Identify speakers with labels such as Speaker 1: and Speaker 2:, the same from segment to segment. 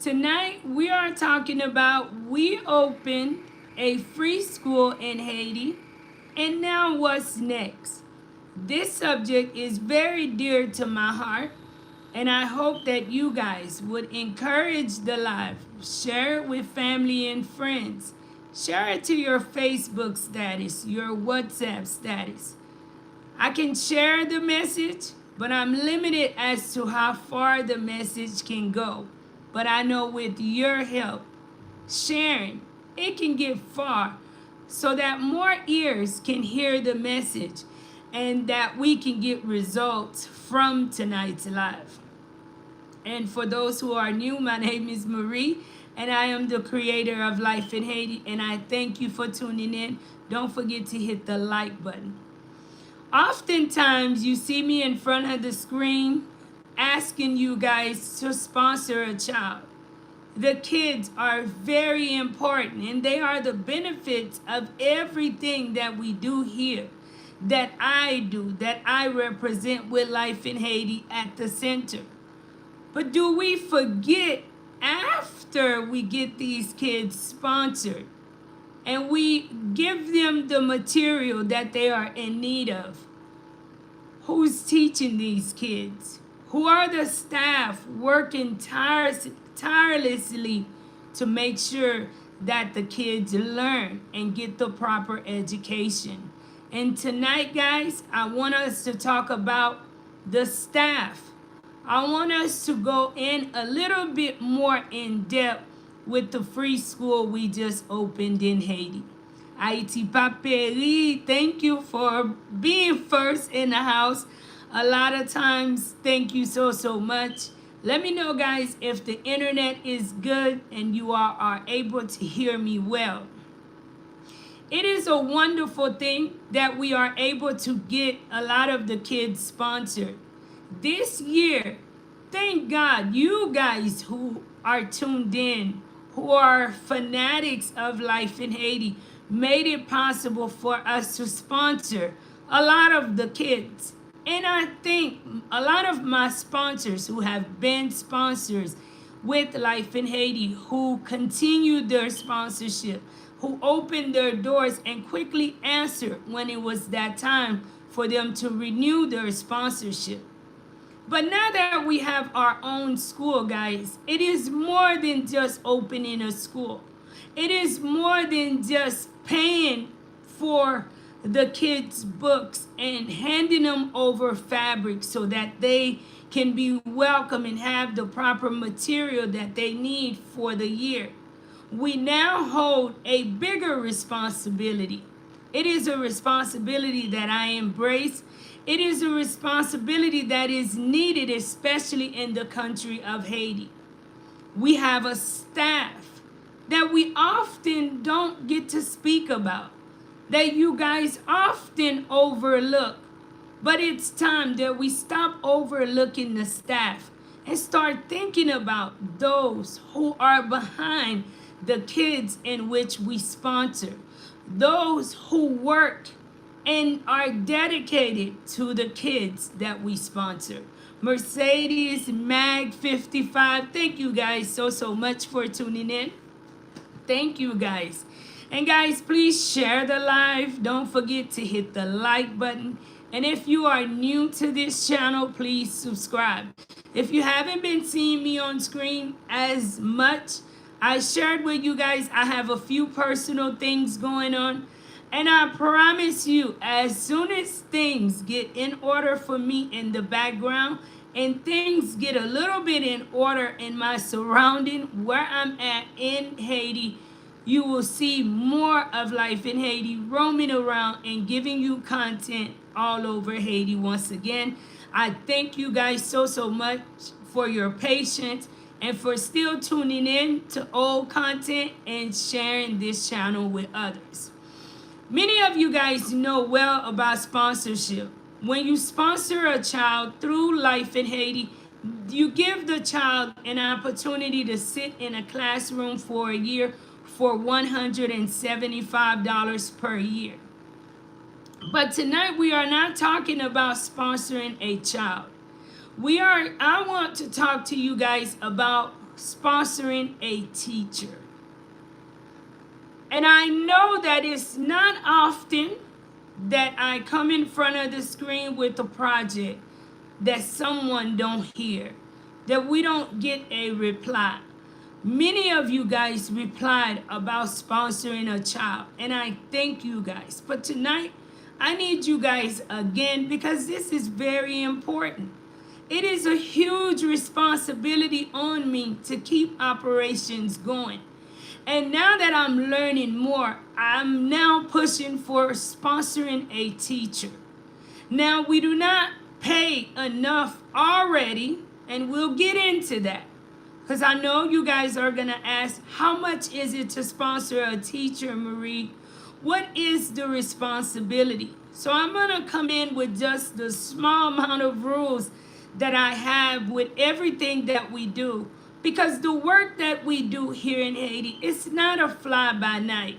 Speaker 1: Tonight we are talking about we opened a free school in Haiti, and now what's next? This subject is very dear to my heart, and I hope that you guys would encourage the live, share it with family and friends, share it to your Facebook status, your WhatsApp status. I can share the message, but I'm limited as to how far the message can go. But I know with your help, sharing, it can get far so that more ears can hear the message and that we can get results from tonight's live. And for those who are new, my name is Marie, and I am the creator of Life in Haiti, and I thank you for tuning in. Don't forget to hit the like button. Oftentimes, you see me in front of the screen asking you guys to sponsor a child. The kids are very important, and they are the benefits of everything that we do here, that I do, that I represent with Life in Haiti at the center. But do we forget after we get these kids sponsored and we give them the material that they are in need of? Who's teaching these kids? Who are the staff working tirelessly to make sure that the kids learn and get the proper education? And tonight, guys, I want us to talk about the staff. I want us to go in a little bit more in depth with the free school we just opened in Haiti. Haiti Paperi, thank you for being first in the house. A lot of times, thank you so much. Let me know, guys, if the internet is good and you all are able to hear me well. It is a wonderful thing that we are able to get a lot of the kids sponsored. This year, thank God, you guys who are tuned in, who are fanatics of Life in Haiti, made it possible for us to sponsor a lot of the kids. And I think a lot of my sponsors who have been sponsors with Life in Haiti, who continued their sponsorship, who opened their doors and quickly answered when it was that time for them to renew their sponsorship. But now that we have our own school, guys, it is more than just opening a school. It is more than just paying for the kids' books and handing them over fabric so that they can be welcome and have the proper material that they need for the year. We now hold a bigger responsibility. It is a responsibility that I embrace. It is a responsibility that is needed, especially in the country of Haiti. We have a staff that we often don't get to speak about, that you guys often overlook. But it's time that we stop overlooking the staff and start thinking about those who are behind the kids in which we sponsor, those who work and are dedicated to the kids that we sponsor. Mercedes Mag 55, thank you guys so much for tuning in. Thank you guys. And guys, please share the live. Don't forget to hit the like button. And if you are new to this channel, please subscribe. If you haven't been seeing me on screen as much, I shared with you guys I have a few personal things going on. And I promise you, as soon as things get in order for me in the background and things get a little bit in order in my surrounding where I'm at in Haiti, you will see more of Life in Haiti roaming around and giving you content all over Haiti. Once again, I thank you guys so much for your patience and for still tuning in to old content and sharing this channel with others. Many of you guys know well about sponsorship. When you sponsor a child through Life in Haiti, you give the child an opportunity to sit in a classroom for a year for $175 per year. But tonight we are not talking about sponsoring a child. I want to talk to you guys about sponsoring a teacher. And I know that it's not often that I come in front of the screen with a project that someone don't hear, that we don't get a reply. Many of you guys replied about sponsoring a child, and I thank you guys. But tonight, I need you guys again because this is very important. It is a huge responsibility on me to keep operations going. And now that I'm learning more, I'm now pushing for sponsoring a teacher. Now, we do not pay enough already, and we'll get into that. Because I know you guys are going to ask, how much is it to sponsor a teacher, Marie? What is the responsibility? So I'm going to come in with just the small amount of rules that I have with everything that we do. Because the work that we do here in Haiti, it's not a fly-by-night.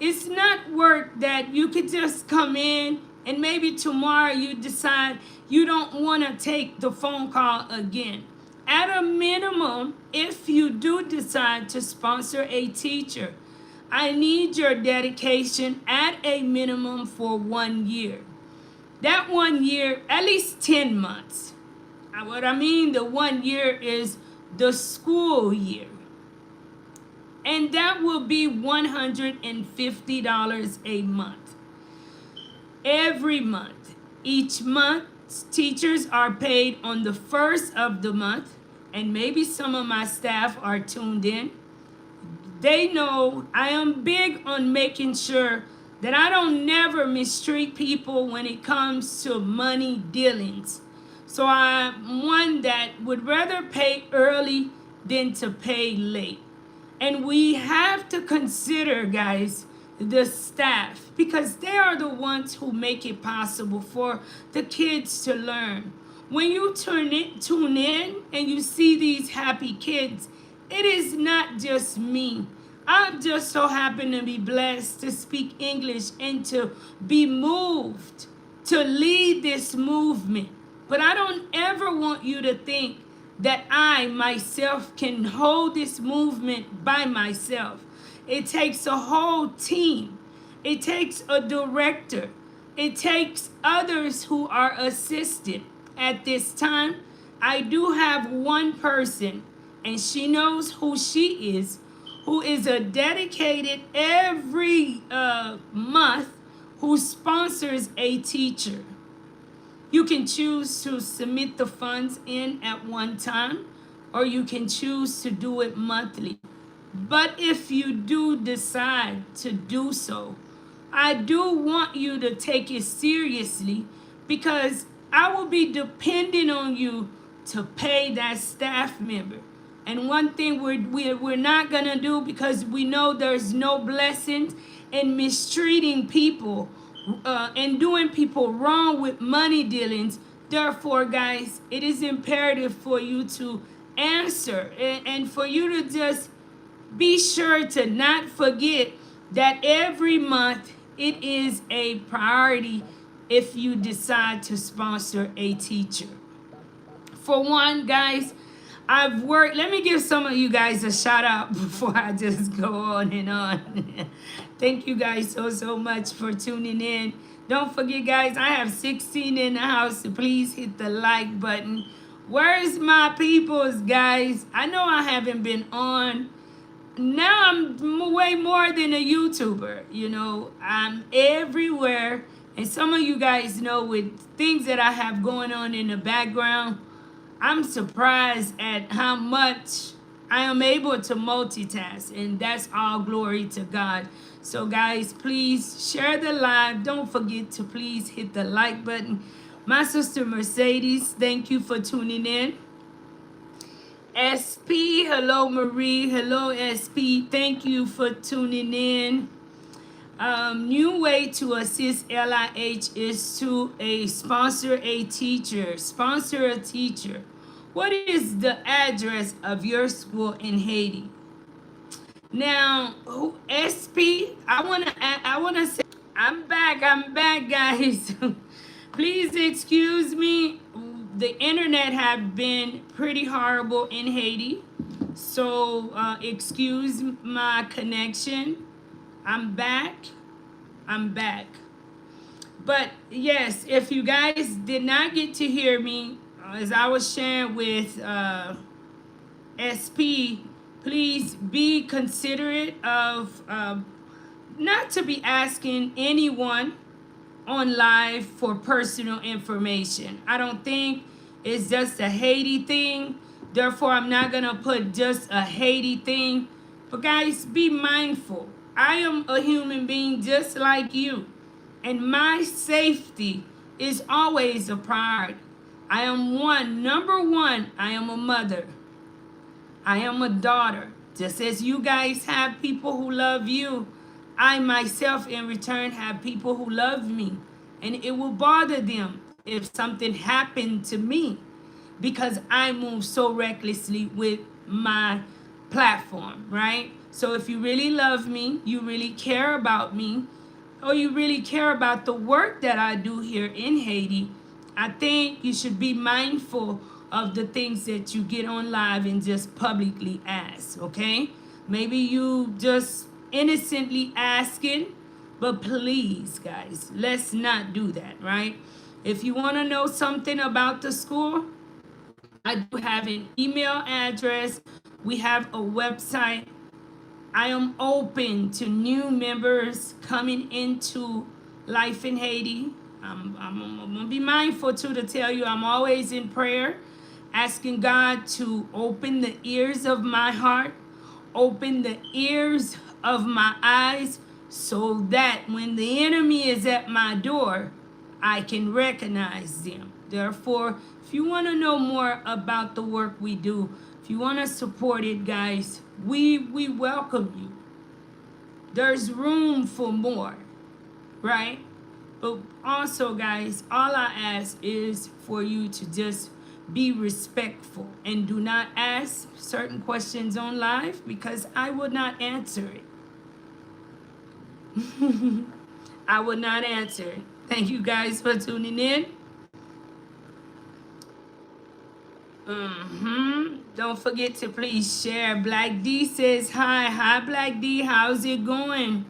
Speaker 1: It's not work that you could just come in and maybe tomorrow you decide you don't want to take the phone call again. At a minimum, if you do decide to sponsor a teacher, I need your dedication at a minimum for 1 year. That 1 year, at least 10 months. What I mean, the 1 year is the school year. And that will be $150 a month. Every month. Each month, teachers are paid on the first of the month, and maybe some of my staff are tuned in. They know I am big on making sure that I don't never mistreat people when it comes to money dealings. So I'm one that would rather pay early than to pay late. And we have to consider, guys, the staff, because they are the ones who make it possible for the kids to learn. When you tune in and you see these happy kids, it is not just me. I just so happen to be blessed to speak English and to be moved to lead this movement. But I don't ever want you to think that I myself can hold this movement by myself. It takes a whole team. It takes a director. It takes others who are assisted. At this time, I do have one person, and she knows who she is, who is a dedicated every month who sponsors a teacher. You can choose to submit the funds in at one time, or you can choose to do it monthly. But if you do decide to do so, I do want you to take it seriously, because I will be depending on you to pay that staff member. And one thing we're not going to do, because we know there's no blessings in mistreating people and doing people wrong with money dealings. Therefore, guys, it is imperative for you to answer and for you to just be sure to not forget that every month it is a priority if you decide to sponsor a teacher. For one, guys, I've worked, let me give some of you guys a shout out before I just go on and on. Thank you guys so much for tuning in. Don't forget, guys, I have 16 in the house, so please hit the like button. Where's my peoples, guys? I know I haven't been on. Now I'm way more than a YouTuber, you know. I'm everywhere. And some of you guys know, with things that I have going on in the background, I'm surprised at how much I am able to multitask, and that's all glory to God. So guys, please share the live. Don't forget to please hit the like button. My sister Mercedes, thank you for tuning in. SP, hello Marie, hello SP, thank you for tuning in. New way to assist LIH is to sponsor a teacher. Sponsor a teacher. What is the address of your school in Haiti? Now, SP, I wanna say I'm back, guys. Please excuse me. The internet have been pretty horrible in Haiti. So excuse my connection. I'm back. I'm back. But yes, if you guys did not get to hear me, as I was sharing with SP, please be considerate of not to be asking anyone on live for personal information. I don't think it's just a Haiti thing. Therefore, I'm not going to put just a Haiti thing. But guys, be mindful. I am a human being just like you. And my safety is always a priority. I am number one, I am a mother. I am a daughter. Just as you guys have people who love you, I myself in return have people who love me. And it will bother them if something happened to me because I move so recklessly with my platform, right? So if you really love me, you really care about me, or you really care about the work that I do here in Haiti, I think you should be mindful of the things that you get on live and just publicly ask, okay? Maybe you just innocently asking, but please, guys, let's not do that, right? If you want to know something about the school, I do have an email address. We have a website. I am open to new members coming into Life in Haiti. I'm gonna be mindful too to tell you I'm always in prayer, asking God to open the ears of my heart, open the ears of my eyes, so that when the enemy is at my door, I can recognize them. Therefore, if you want to know more about the work we do, if you want to support it, guys, we welcome you. There's room for more, right? But also, guys, all I ask is for you to just be respectful and do not ask certain questions on live because I would not answer it. I would not answer it. Thank you guys for tuning in. Don't forget to please share. Black D says hi. Hi, Black D. How's it going?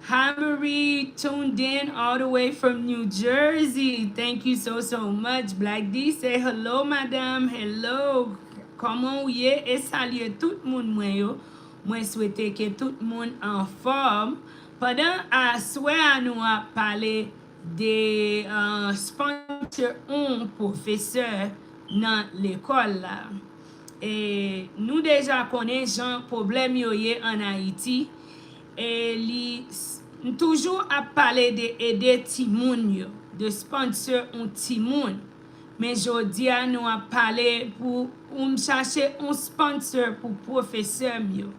Speaker 1: Hi, Marie, tuned in all the way from New Jersey. Thank you so much. Black D say hello, madame. Hello. Comment ou ye? Et saluer tout moun mwen yo. Mwen souhaite que tout moun en forme. Pendant à soir, nous a parlé des sponsors un professeur dans l'école là. Et nous déjà connaissons problème yo ye en Haïti. Et li toujours à parler de aider timoun yo, de sponsor un timoun. Mais jodi a nous a parlé pour chercher un sponsor pour professeur yo.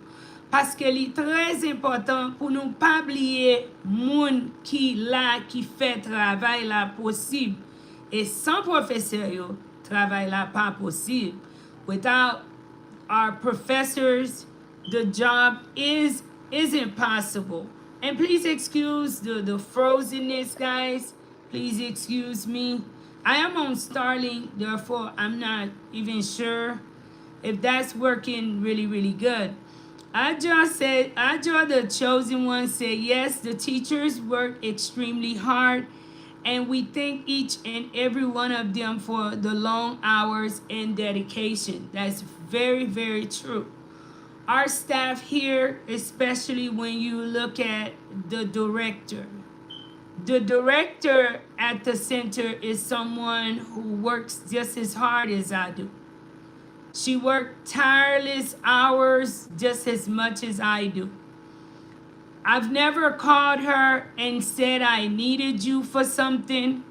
Speaker 1: Parce que li très important pour nous pas oublier moun qui là qui fait travail là possible. Et sans professeur yo, travail là pas possible. Without our professors, the job is impossible. And please excuse the frozenness, guys. Please excuse me. I am on Starlink, therefore I'm not even sure if that's working really good. Aja the chosen one said, yes, the teachers work extremely hard, and we thank each and every one of them for the long hours and dedication. That's very true. Our staff here, especially when you look at the director. The director at the center is someone who works just as hard as I do. She worked tireless hours just as much as I do. I've never called her and said I needed you for something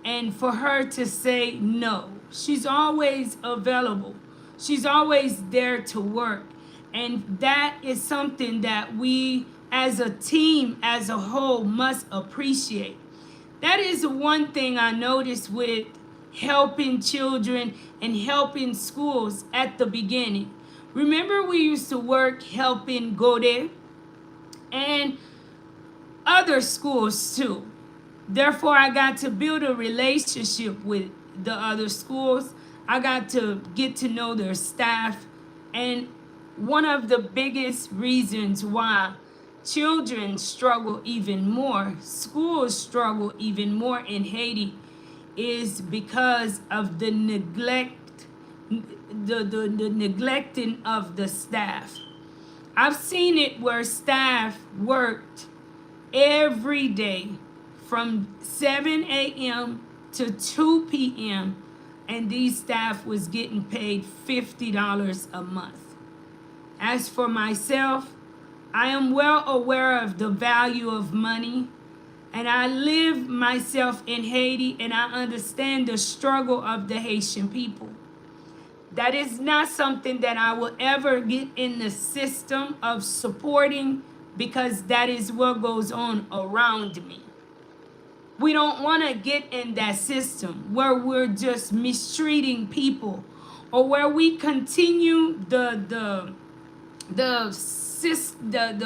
Speaker 1: and for her to say no. She's always available. She's always there to work. And that is something that we as a team, as a whole, must appreciate. That is one thing I noticed with helping children and helping schools at the beginning. Remember, we used to work helping Gode and other schools too. Therefore, I got to build a relationship with the other schools. I got to get to know their staff. And one of the biggest reasons why children struggle even more, schools struggle even more in Haiti, is because of the neglect, the neglecting of the staff. I've seen it where staff worked every day from 7 a.m. to 2 p.m. and these staff was getting paid $50 a month. As for myself, I am well aware of the value of money, and I live myself in Haiti, and I understand the struggle of the Haitian people. That is not something that I will ever get in the system of supporting, because that is what goes on around me. We don't want to get in that system where we're just mistreating people, or where we continue the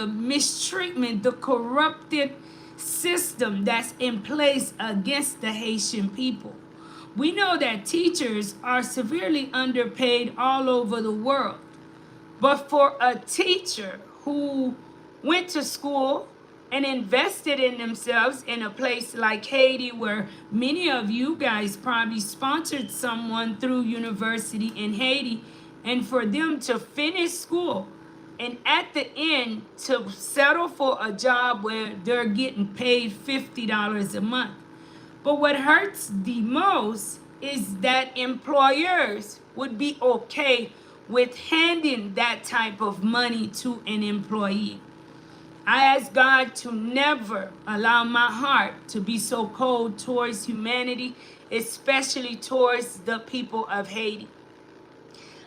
Speaker 1: mistreatment, the corrupted system that's in place against the Haitian people. We know that teachers are severely underpaid all over the world. But for a teacher who went to school and invested in themselves in a place like Haiti, where many of you guys probably sponsored someone through university in Haiti, and for them to finish school and at the end to settle for a job where they're getting paid $50 a month. But what hurts the most is that employers would be okay with handing that type of money to an employee. I ask God to never allow my heart to be so cold towards humanity, especially towards the people of Haiti.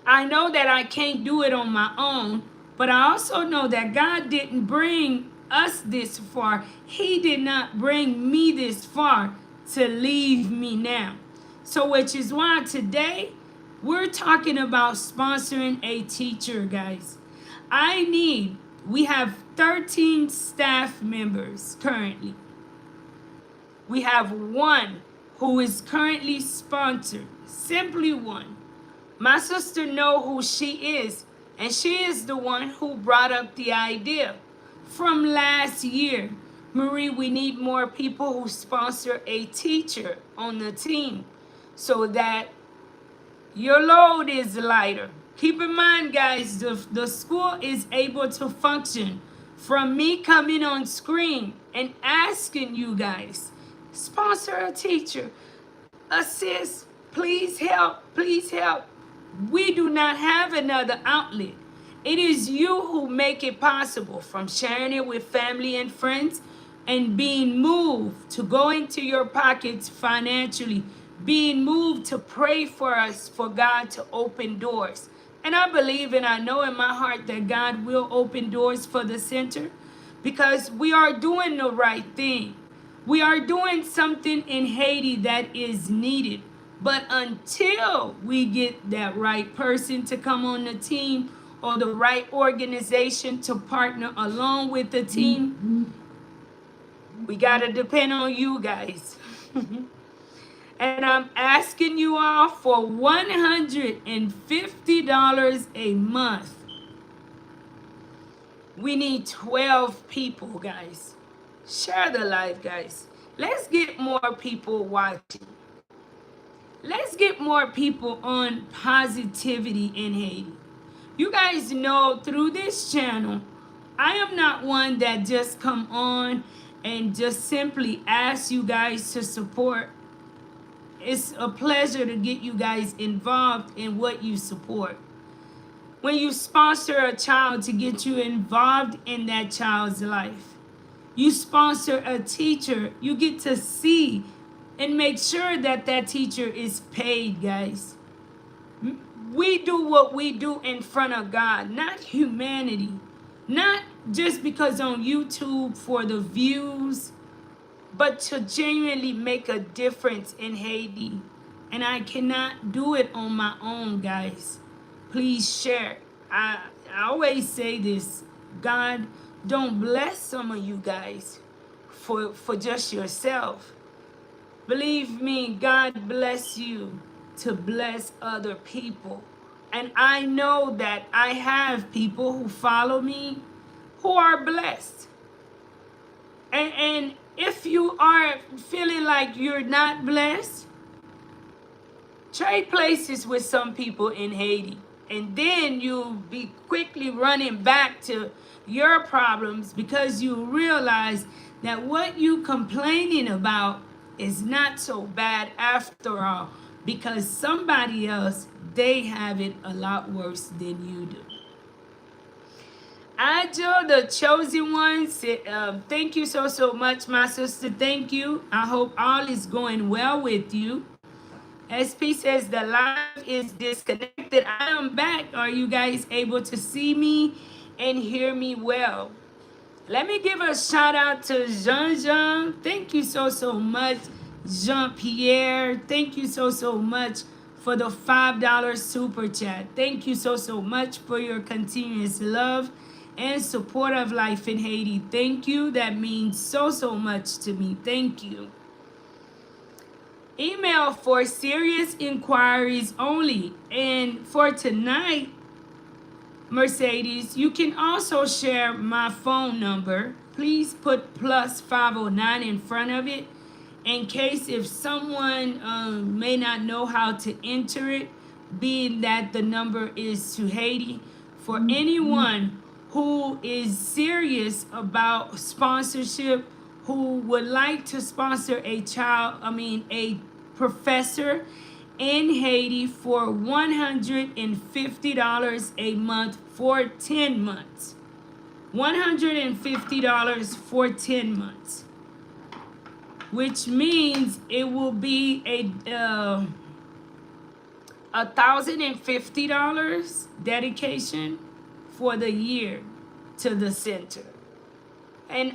Speaker 1: I know that I can't do it on my own, but I also know that God didn't bring us this far. He did not bring me this far to leave me now. So which is why today we're talking about sponsoring a teacher, guys. We have 13 staff members currently. We have one who is currently sponsored, simply one. My sister knows who she is, and she is the one who brought up the idea from last year. Marie, we need more people who sponsor a teacher on the team so that your load is lighter. Keep in mind, guys, the school is able to function from me coming on screen and asking you guys, sponsor a teacher, assist, please help, please help. We do not have another outlet. It is you who make it possible, from sharing it with family and friends and being moved to go into your pockets financially, being moved to pray for us, for God to open doors. And I believe and I know in my heart that God will open doors for the center, because we are doing the right thing. We are doing something in Haiti that is needed. But until we get that right person to come on the team, or the right organization to partner along with the team, we got to depend on you guys. And I'm asking you all for $150 a month. We need 12 people, guys. Share the live, guys. Let's get more people watching. Let's get more people on positivity in Haiti. You guys know through this channel, I am not one that just come on and just simply ask you guys to support. It's a pleasure to get you guys involved in what you support. When you sponsor a child, to get you involved in that child's life. You sponsor a teacher, you get to see and make sure that that teacher is paid, guys. We do what we do in front of God, not humanity. Not just because on YouTube for the views, but to genuinely make a difference in Haiti. And I cannot do it on my own, guys. Please share. I always say this. God don't bless some of you guys for just yourself. Believe me, God bless you to bless other people. And I know that I have people who follow me who are blessed. And if you are feeling like you're not blessed, trade places with some people in Haiti. And then you'll be quickly running back to your problems because you realize that what you complaining about is not so bad after all, because somebody else, they have it a lot worse than you do. Ajo, the chosen one, said, thank you so much, my sister. Thank you. I hope all is going well with you. SP says the live is disconnected. I am back. Are you guys able to see me and hear me well? Let me give a shout out to Jean. Thank you so much, Jean-Pierre. Thank you so much for the $5 super chat. Thank you so much for your continuous love and support of Life in Haiti. Thank you. That means so much to me. Thank you. Email for serious inquiries only. And for tonight, Mercedes, you can also share my phone number. Please put +509 in front of it in case if someone may not know how to enter it, being that the number is to Haiti. For anyone who is serious about sponsorship, who would like to sponsor a a professor in Haiti for $150 a month for 10 months. $150 for 10 months. Which means it will be $1,050 dedication for the year to the center. And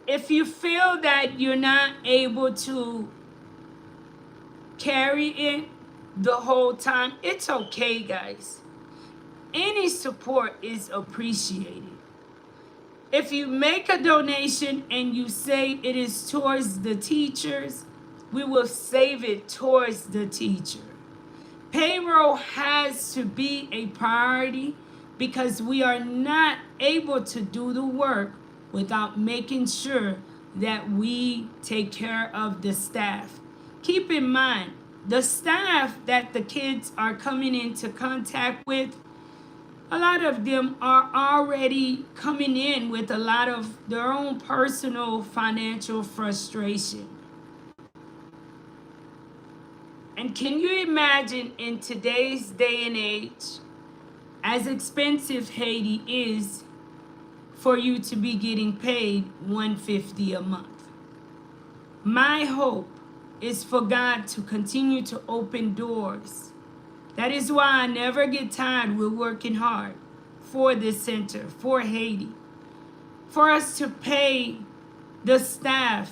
Speaker 1: if you feel that you're not able to carry it the whole time, it's okay, guys. Any support is appreciated. If you make a donation and you say it is towards the teachers, we will save it towards the teacher. Payroll has to be a priority because we are not able to do the work without making sure that we take care of the staff. Keep in mind, the staff that the kids are coming into contact with, a lot of them are already coming in with a lot of their own personal financial frustration. And can you imagine in today's day and age, as expensive Haiti is, for you to be getting paid $150 a month? My hope is for God to continue to open doors. That is why I never get tired with working hard for this center, for Haiti, for us to pay the staff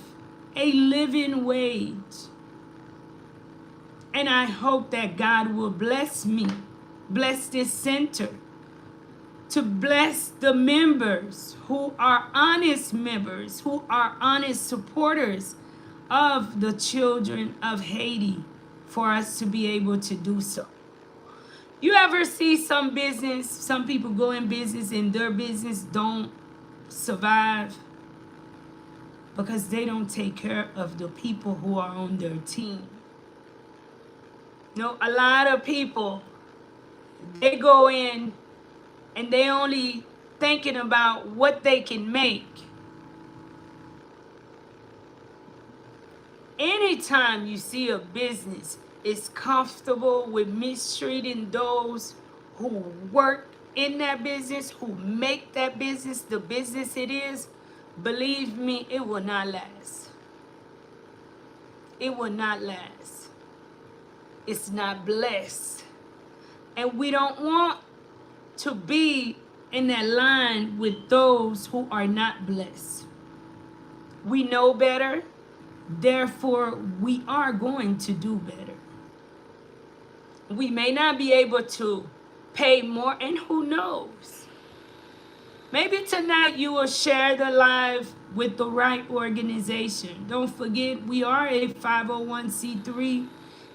Speaker 1: a living wage. And I hope that God will bless me, bless this center, to bless the members who are honest members, who are honest supporters of the children of Haiti, for us to be able to do so. You ever see some people go in business and their business don't survive because they don't take care of the people who are on their team? A lot of people, they go in and they only thinking about what they can make. Anytime you see a business is comfortable with mistreating those who work in that business, who make that business the business it is, believe me, it will not last. It will not last. It's not blessed. And we don't want to be in that line with those who are not blessed. We know better, therefore we are going to do better. We may not be able to pay more, and who knows? Maybe tonight you will share the live with the right organization. Don't forget, we are a 501c3.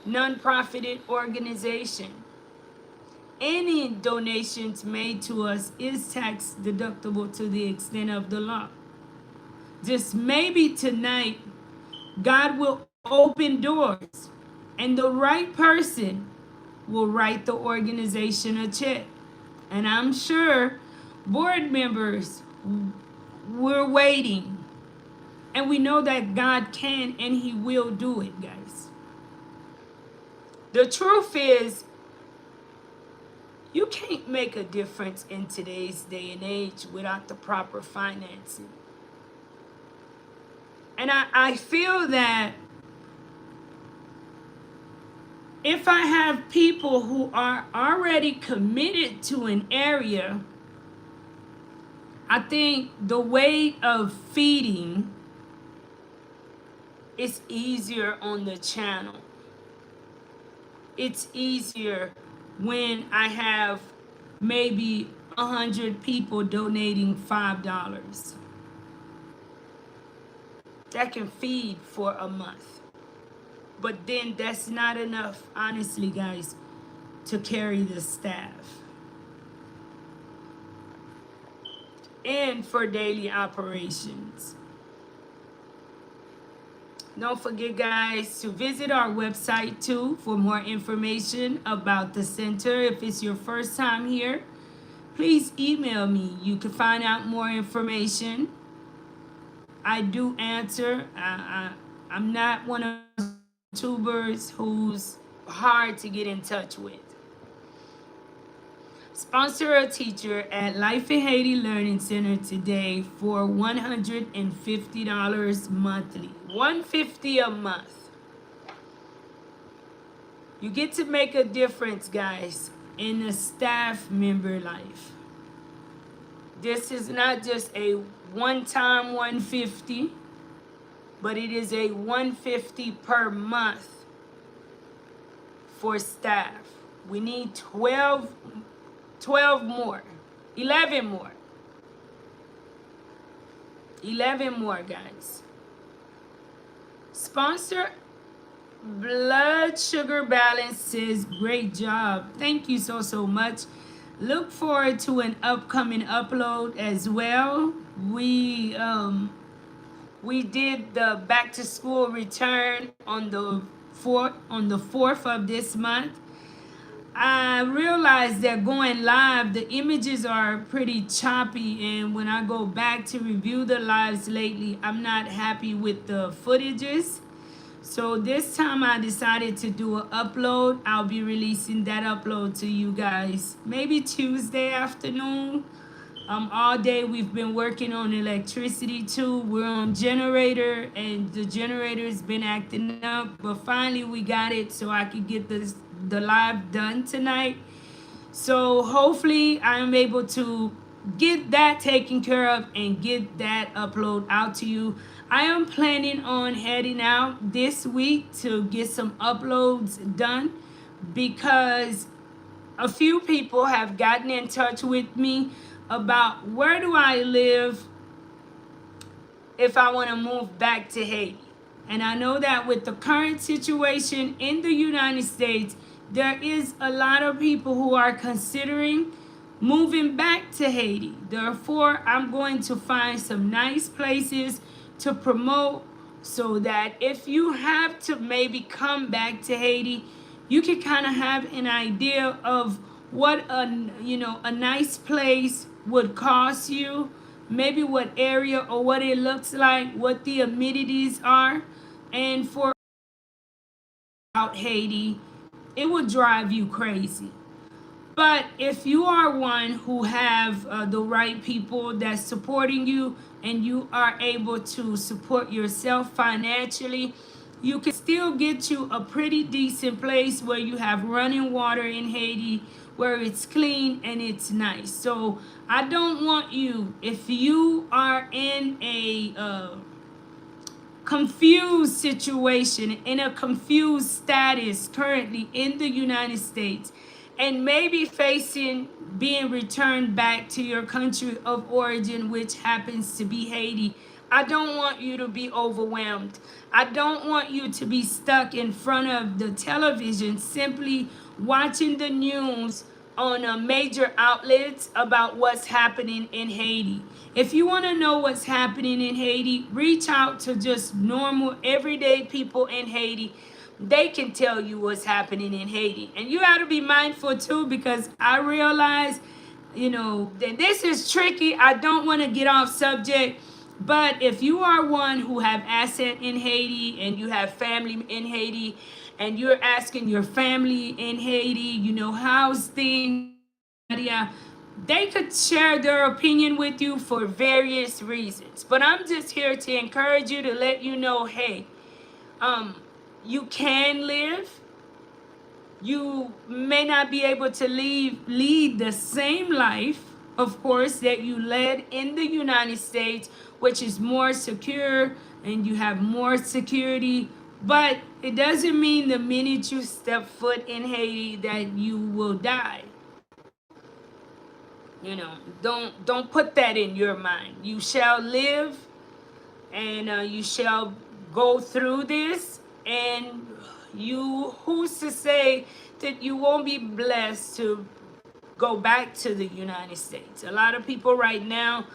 Speaker 1: non-profit organization. Any donations made to us is tax deductible to the extent of the law. Just maybe tonight, God will open doors and the right person will write the organization a check. And I'm sure board members, we're waiting. And we know that God can and He will do it, guys. The truth is, you can't make a difference in today's day and age without the proper financing. And I feel that if I have people who are already committed to an area, I think the way of feeding is easier on the channel. It's easier when I have maybe 100 people donating $5. That can feed for a month. But then that's not enough, honestly, guys, to carry the staff and for daily operations. Don't forget, guys, to visit our website too for more information about the center. If it's your first time here, please email me. You can find out more information. I do answer. I'm not one of those YouTubers who's hard to get in touch with. Sponsor a teacher at Life in Haiti Learning Center today for $150 monthly. $150 a month. You get to make a difference, guys, in a staff member life. This is not just a one-time $150, but it is a $150 per month for staff. We need 12 more, 11 more. 11 more, guys. Sponsor Blood Sugar Balance says, great job. Thank you so much. Look forward to an upcoming upload as well. We did the back to school return on the 4th of this month. I realized that going live, the images are pretty choppy, and when I go back to review the lives lately, I'm not happy with the footages. So this time I decided to do an upload. I'll be releasing that upload to you guys maybe Tuesday afternoon. All day we've been working on electricity too. We're on generator and the generator's been acting up, but finally we got it so I could get the live done tonight. So hopefully I'm able to get that taken care of and get that upload out to you. I am planning on heading out this week to get some uploads done because a few people have gotten in touch with me about where do I live if I want to move back to Haiti. And I know that with the current situation in the United States, there is a lot of people who are considering moving back to Haiti. Therefore, I'm going to find some nice places to promote so that if you have to maybe come back to Haiti, you can kind of have an idea of what a nice place would cost you, maybe what area or what it looks like, what the amenities are. And for out Haiti, it would drive you crazy. But if you are one who have the right people that's supporting you and you are able to support yourself financially, you can still get you a pretty decent place where you have running water in Haiti, where it's clean and it's nice. So I don't want you, if you are in a confused situation, in a confused status currently in the United States, and maybe facing being returned back to your country of origin, which happens to be Haiti, I don't want you to be overwhelmed. I don't want you to be stuck in front of the television simply watching the news on major outlets about what's happening in Haiti. If you want to know what's happening in Haiti, reach out to just normal, everyday people in Haiti. They can tell you what's happening in Haiti. And you got to be mindful too, because I realize, that this is tricky. I don't want to get off subject. But if you are one who have asset in Haiti and you have family in Haiti and you're asking your family in Haiti, how's things, they could share their opinion with you for various reasons. But I'm just here to encourage you, to let you know, hey, you can live. You may not be able to lead the same life, of course, that you led in the United States, which is more secure and you have more security. But it doesn't mean the minute you step foot in Haiti that you will die. Don't put that in your mind. You shall live, and you shall go through this, and who's to say that you won't be blessed to go back to the United States? A lot of people right now,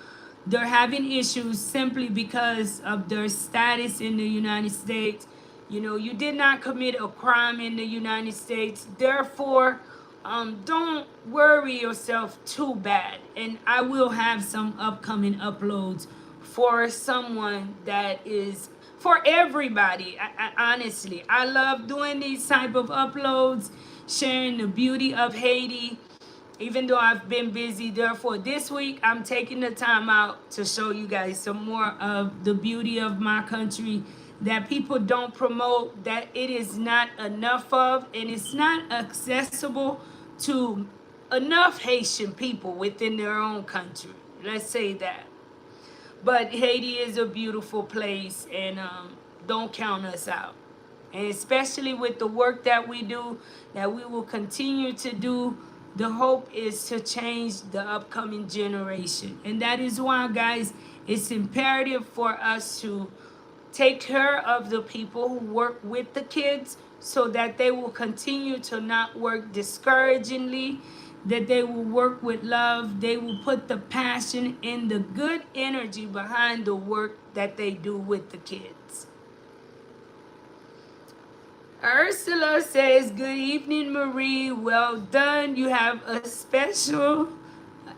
Speaker 1: they're having issues simply because of their status in the United States. You did not commit a crime in the United States. Therefore, don't worry yourself too bad. And I will have some upcoming uploads for someone that is for everybody. Honestly, I love doing these type of uploads, sharing the beauty of Haiti, even though I've been busy. Therefore, this week I'm taking the time out to show you guys some more of the beauty of my country that people don't promote, that it is not enough of, and it's not accessible to enough Haitian people within their own country. Let's say that. But Haiti is a beautiful place, and don't count us out. And especially with the work that we do, that we will continue to do, the hope is to change the upcoming generation. And that is why, guys, it's imperative for us to take care of the people who work with the kids, so that they will continue to not work discouragingly, that they will work with love. They will put the passion and the good energy behind the work that they do with the kids. Ursula says, good evening, Marie. Well done. You have a special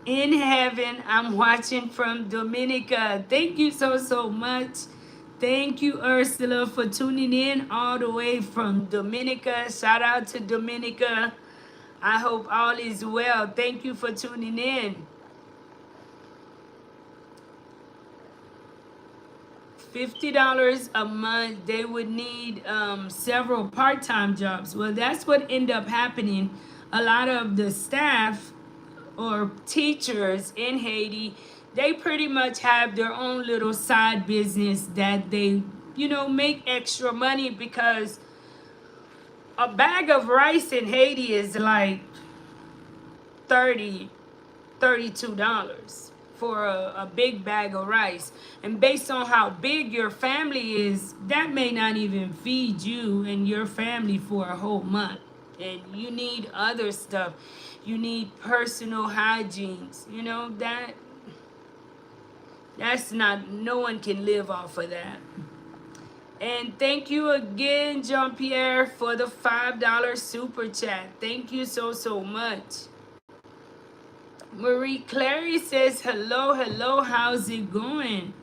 Speaker 1: in heaven. I'm watching from Dominica. Thank you so much. Thank you, Ursula, for tuning in all the way from Dominica. Shout out to Dominica. I hope all is well. Thank you for tuning in. $50 a month. They would need several part-time jobs. Well, that's what ended up happening. A lot of the staff or teachers in Haiti, they pretty much have their own little side business that they, make extra money, because a bag of rice in Haiti is like $32 for a big bag of rice. And based on how big your family is, that may not even feed you and your family for a whole month. And you need other stuff. You need personal hygienes. That's not, no one can live off of that. And thank you again, Jean-Pierre, for the $5 super chat. Thank you so much. Marie Clary says, hello, how's it going?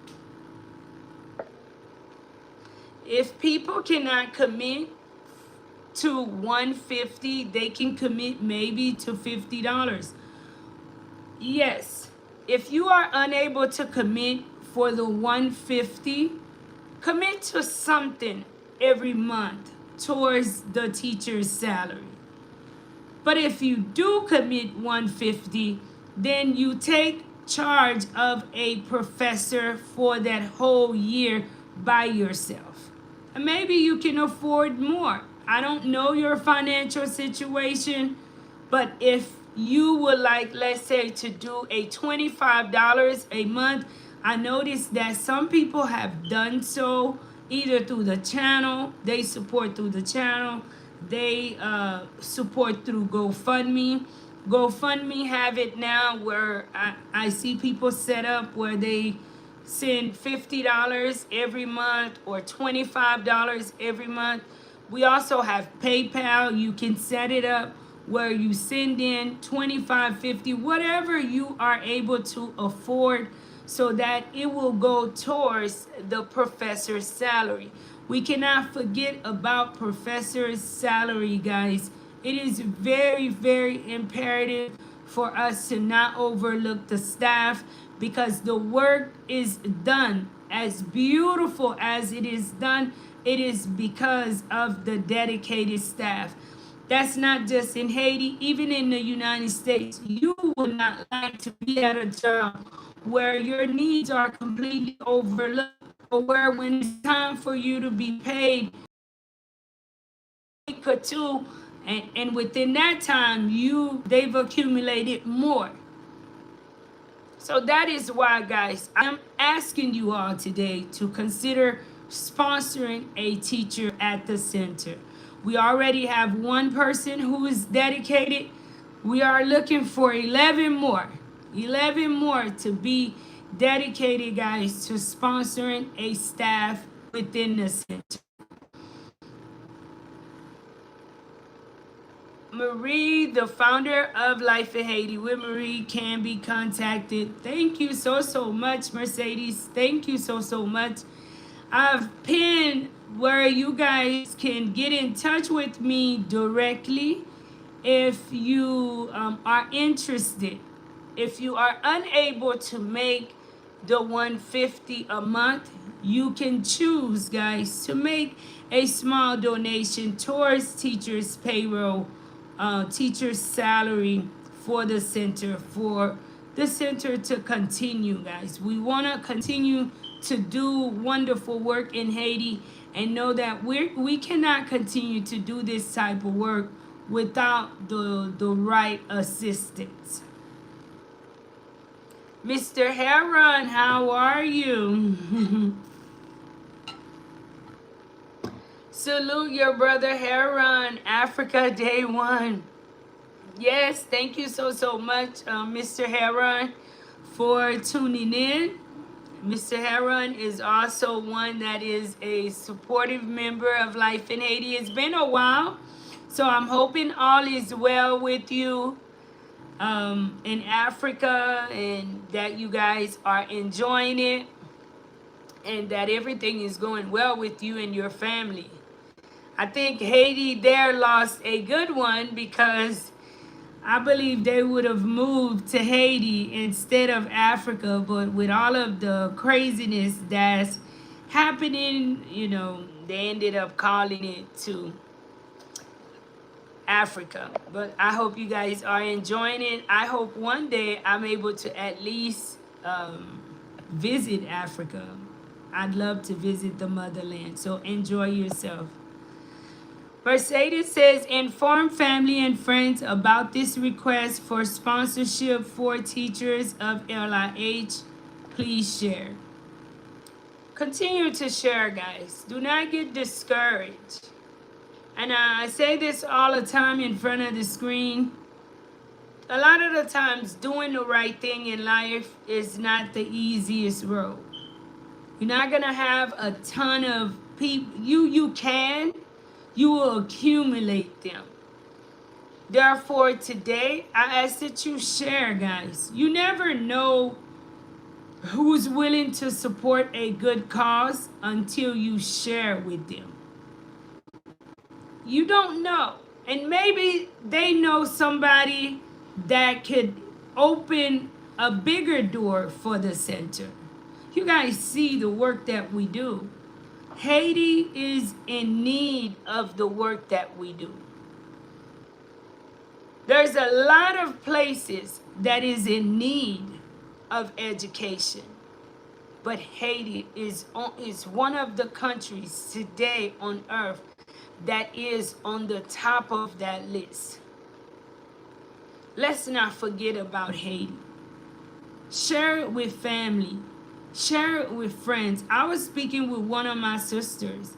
Speaker 1: If people cannot commit to $150, they can commit maybe to $50. Yes, if you are unable to commit for the $150, commit to something every month towards the teacher's salary. But if you do commit $150, then you take charge of a professor for that whole year by yourself. And maybe you can afford more. I don't know your financial situation, but if you would like, let's say, to do a $25 a month, I noticed that some people have done so either through the channel, they support through the channel, they support through GoFundMe. GoFundMe have it now where I see people set up where they send $50 every month or $25 every month. We also have PayPal. You can set it up where you send in 25, 50, whatever you are able to afford, so that it will go towards the professor's salary. We cannot forget about professor's salary, guys. It is very, very imperative for us to not overlook the staff, because the work is done. As beautiful as it is done, it is because of the dedicated staff. That's not just in Haiti, even in the United States. You would not like to be at a job where your needs are completely overlooked, or where when it's time for you to be paid, or two, and within that time they've accumulated more. So that is why, guys, I'm asking you all today to consider sponsoring a teacher at the center. We already have one person who is dedicated. We are looking for 11 more. 11 more to be dedicated, guys, to sponsoring a staff within the center. Marie, the founder of Life in Haiti, with Marie can be contacted. Thank you so much, Mercedes. Thank you so much. I've pinned where you guys can get in touch with me directly if you are interested. If you are unable to make the $150 a month, you can choose, guys, to make a small donation towards teachers' payroll, teachers' salary for the center to continue, guys. We want to continue to do wonderful work in Haiti, and know that we cannot continue to do this type of work without the right assistance. Mr. Heron, how are you? Salute your brother Heron, Africa Day 1. Yes, thank you so much, Mr. Heron, for tuning in. Mr. Heron is also one that is a supportive member of Life in Haiti. It's been a while, so I'm hoping all is well with you in Africa, and that you guys are enjoying it, and that everything is going well with you and your family. I think Haiti there lost a good one, because I believe they would have moved to Haiti instead of Africa, but with all of the craziness that's happening, they ended up calling it to Africa. But I hope you guys are enjoying it. I hope one day I'm able to at least visit Africa. I'd love to visit the motherland, so enjoy yourself. Mercedes says, inform family and friends about this request for sponsorship for teachers of LIH. Please share. Continue to share, guys. Do not get discouraged. And I say this all the time in front of the screen. A lot of the times, doing the right thing in life is not the easiest road. You're not going to have a ton of people. You will accumulate them. Therefore, today, I ask that you share, guys. You never know who's willing to support a good cause until you share with them. You don't know. And maybe they know somebody that could open a bigger door for the center. You guys see the work that we do. Haiti is in need of the work that we do. There's a lot of places that is in need of education, but Haiti is one of the countries today on earth that is on the top of that list. Let's not forget about Haiti. Share it with family. Share it with friends. I was speaking with one of my sisters,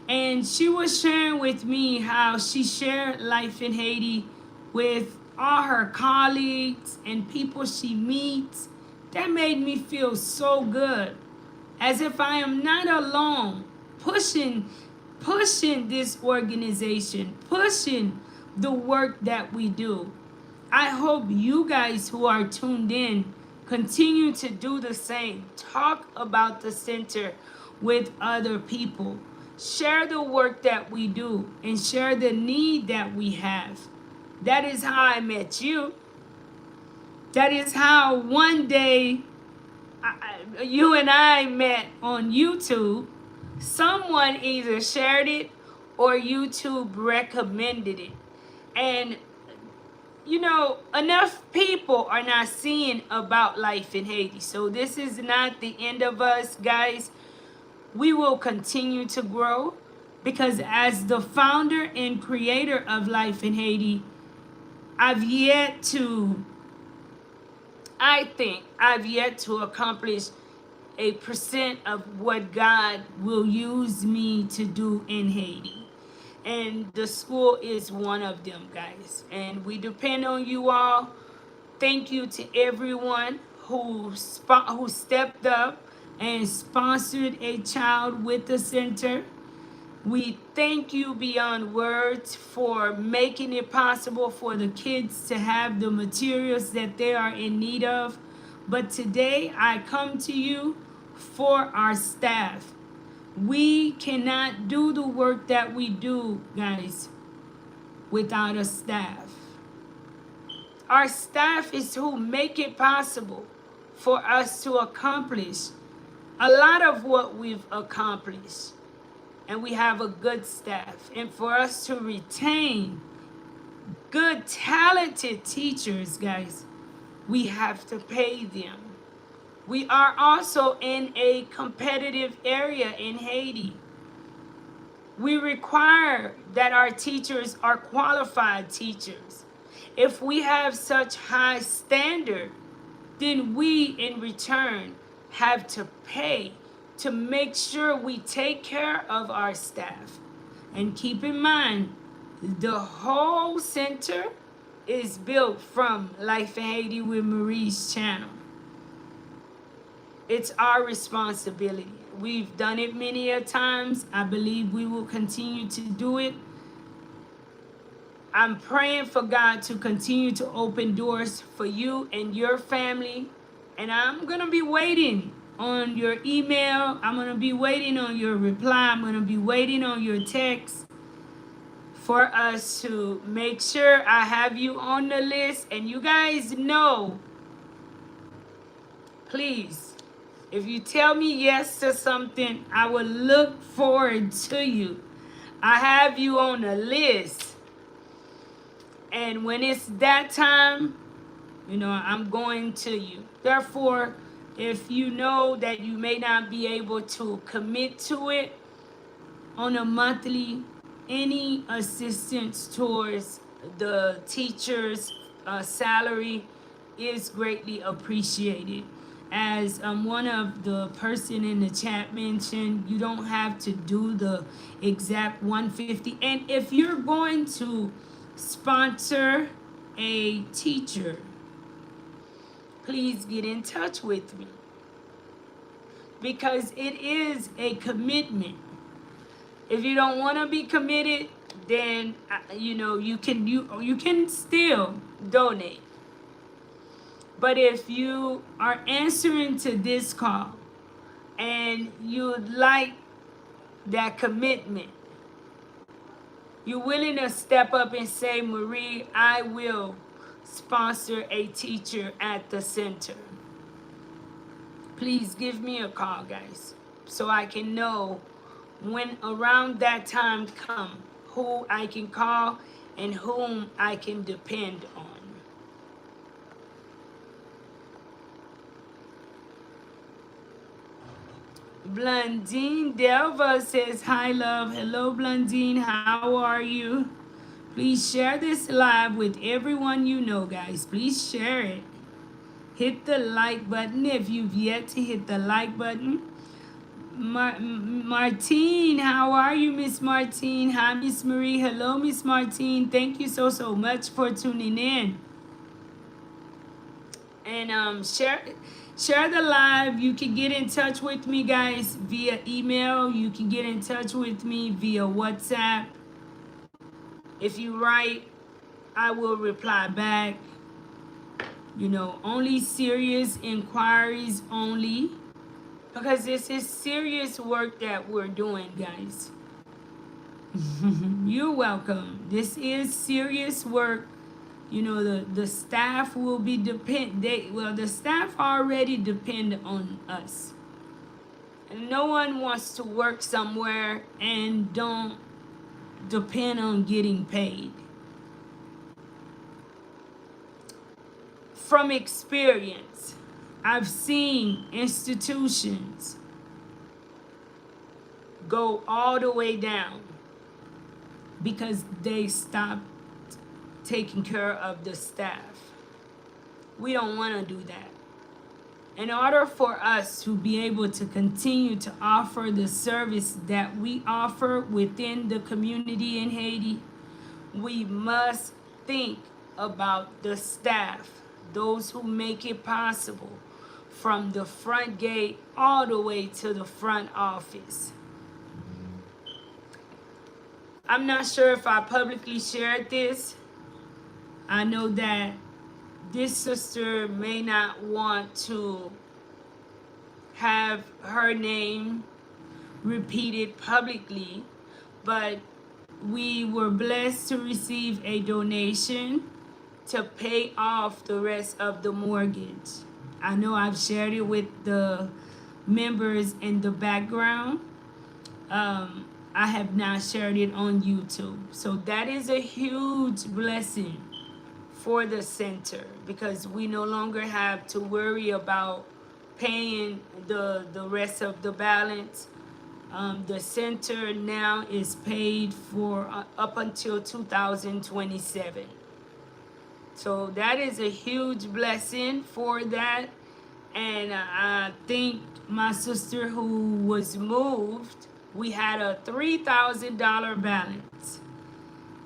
Speaker 1: and she was sharing with me how she shared Life in Haiti with all her colleagues and people she meets. That made me feel so good, as if I am not alone, pushing this organization, pushing the work that we do. I hope you guys who are tuned in continue to do the same. Talk about the center with other people. Share the work that we do and share the need that we have. That is how I met you. That is how one day you and I met on YouTube. Someone either shared it or YouTube recommended it. And you know, enough people are not seeing about Life in Haiti. So this is not the end of us, guys. We will continue to grow, because as the founder and creator of Life in Haiti, I think I've yet to accomplish a percent of what God will use me to do in Haiti. And the school is one of them, guys. And we depend on you all. Thank you to everyone who stepped up and sponsored a child with the center. We thank you beyond words for making it possible for the kids to have the materials that they are in need of. But today I come to you for our staff. We cannot do the work that we do, guys, without a staff. Our staff is who make it possible for us to accomplish a lot of what we've accomplished. And we have a good staff. And for us to retain good, talented teachers, guys, we have to pay them. We are also in a competitive area in Haiti. We require that our teachers are qualified teachers. If we have such high standard, then we in return have to pay to make sure we take care of our staff. And keep in mind, the whole center is built from Life in Haiti with Marie's channel. It's our responsibility. We've done it many a times. I believe we will continue to do it. I'm praying for God to continue to open doors for you and your family. And I'm going to be waiting on your email. I'm going to be waiting on your reply. I'm going to be waiting on your text for us to make sure I have you on the list. And you guys know, please, if you tell me yes to something, I will look forward to you. I have you on the list. And when it's that time, you know, I'm going to you. Therefore, if you know that you may not be able to commit to it on a monthly, any assistance towards the teacher's salary is greatly appreciated. As one of the person in the chat mentioned, you don't have to do the exact 150. And if you're going to sponsor a teacher, please get in touch with me, because it is a commitment. If you don't want to be committed, then you know, you can still donate. But if you are answering to this call and you'd like that commitment, you're willing to step up and say, Marie, I will sponsor a teacher at the center, please give me a call, guys, so I can know when around that time come who I can call and whom I can depend on. Blondine Delva says, hi, love. Hello, Blondine. How are you? Please share this live with everyone you know, guys. Please share it. Hit the like button if you've yet to hit the like button. Martine, how are you, Miss Martine? Hi, Miss Marie. Hello, Miss Martine. Thank you so much for tuning in. And share the live. You can get in touch with me, guys, via email. You can get in touch with me via WhatsApp. If you write, I will reply back. You know, only serious inquiries only, because this is serious work that we're doing, guys. You're welcome. This is serious work. You know, the staff will be the staff already depend on us. And no one wants to work somewhere and don't depend on getting paid. From experience, I've seen institutions go all the way down because they stopped taking care of the staff. We don't want to do that. In order for us to be able to continue to offer the service that we offer within the community in Haiti, we must think about the staff, those who make it possible, from the front gate all the way to the front office. I'm not sure if I publicly shared this. I know that this sister may not want to have her name repeated publicly, but we were blessed to receive a donation to pay off the rest of the mortgage. I know I've shared it with the members in the background. I have not shared it on YouTube. So that is a huge blessing for the center, because we no longer have to worry about paying the rest of the balance. The center now is paid for up until 2027. So that is a huge blessing for that. And I think my sister who was moved, we had a $3,000 balance.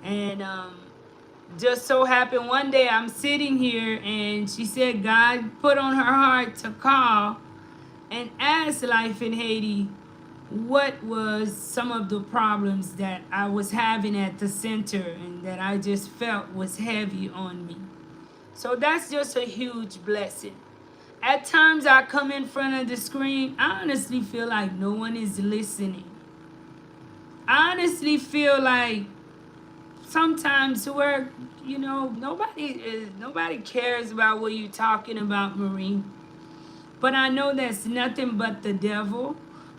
Speaker 1: And just so happened one day I'm sitting here and she said God put on her heart to call and ask Life in Haiti what was some of the problems that I was having at the center and that I just felt was heavy on me. So that's just a huge blessing. At times I come in front of the screen, I honestly feel like no one is listening. I honestly feel like sometimes where, you know, nobody cares about what you're talking about, Marie. But I know that's nothing but the devil,